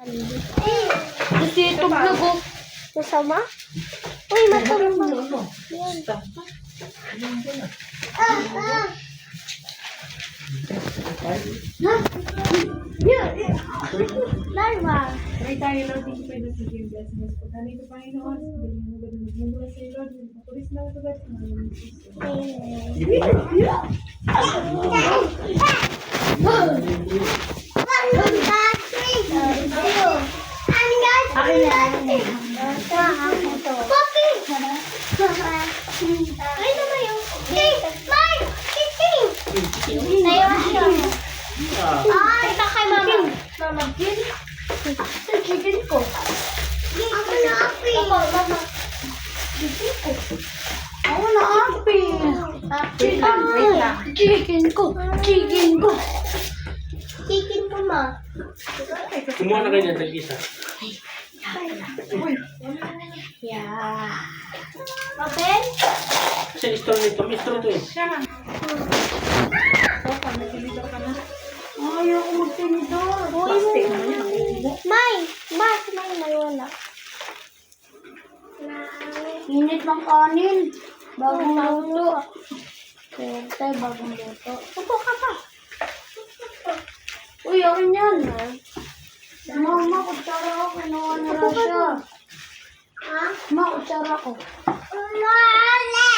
Kasi itong lago. Masama? Uy, matulog mo. Yan. Larva. Pray tayo, Lord, thank you for the city of blessings. Pagkali ko, Panginoon, sa galing mo ganun nagmumula sa iyo, Lord, mapulis na ito, God, sa mga namin Kristo. Ay, ito kay mama. Mama, yun. Chicken ko. Ako na api. Mama. Chicken ko. Ako na api. Wait lang. Chicken ko. Chicken ko. Chicken ko, ma. Kumuha na kayo ng tag-isa. Yeah. Open? Kasi store nito, may store ito eh. Siya lang. So, pag nagsilito ka na. Ayaw ko magtinidor. May. Mas, may wala. Init ng kanin. Bagong luto. Siyempre, bagong luto. Upo ka pa. Uy, akin yan. Mama, kutsara ako. Kinuha nila siya. Ha? Ma, kutsara ko. Wala!